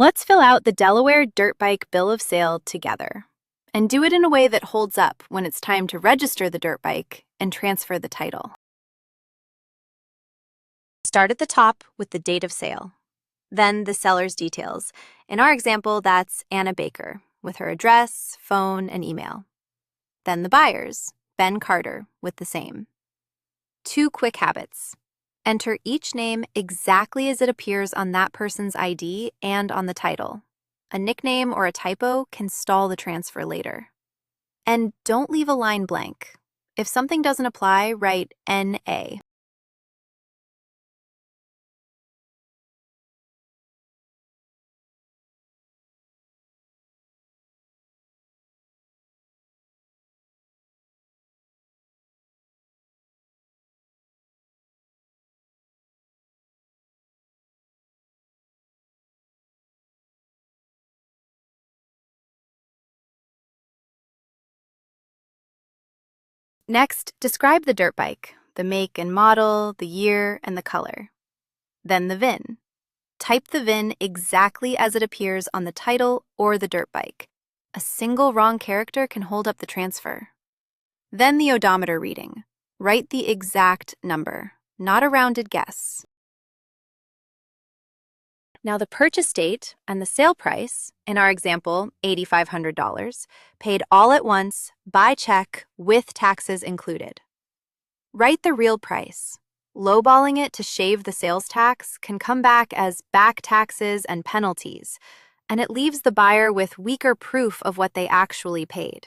Let's fill out the Delaware dirt bike bill of sale together and do it in a way that holds up when it's time to register the dirt bike and transfer the title. Start at the top with the date of sale, then the seller's details. In our example, that's Anna Baker with her address, phone, and email. Then the buyers, Ben Carter, with the same. 2 quick habits. Enter each name exactly as it appears on that person's ID and on the title. A nickname or a typo can stall the transfer later. And don't leave a line blank. If something doesn't apply, write NA. Next, describe the dirt bike, the make and model, the year, and the color. Then the VIN. Type the VIN exactly as it appears on the title or the dirt bike. A single wrong character can hold up the transfer. Then the odometer reading. Write the exact number, not a rounded guess. Now the purchase date and the sale price, in our example, $8,500, paid all at once by check with taxes included. Write the real price. Lowballing it to shave the sales tax can come back as back taxes and penalties, and it leaves the buyer with weaker proof of what they actually paid.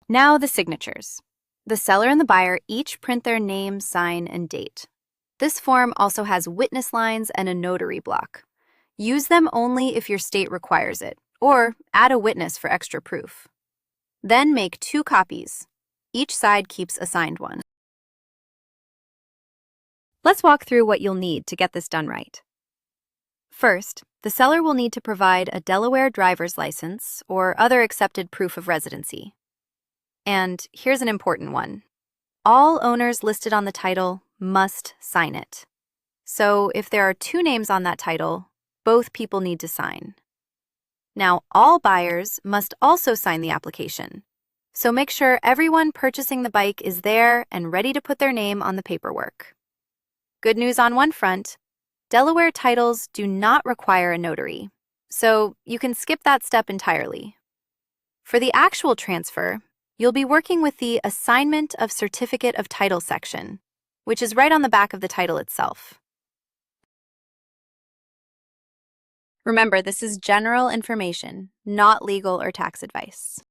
Now the signatures. The seller and the buyer each print their name, sign, and date. This form also has witness lines and a notary block. Use them only if your state requires it, or add a witness for extra proof. Then make 2 copies. Each side keeps a signed one. Let's walk through what you'll need to get this done right. First, the seller will need to provide a Delaware driver's license or other accepted proof of residency. And here's an important one. All owners listed on the title must sign it. So if there are 2 names on that title, both people need to sign. Now, all buyers must also sign the application. So make sure everyone purchasing the bike is there and ready to put their name on the paperwork. Good news on one front, Delaware titles do not require a notary, so you can skip that step entirely. For the actual transfer, you'll be working with the Assignment of Certificate of Title section, which is right on the back of the title itself. Remember, this is general information, not legal or tax advice.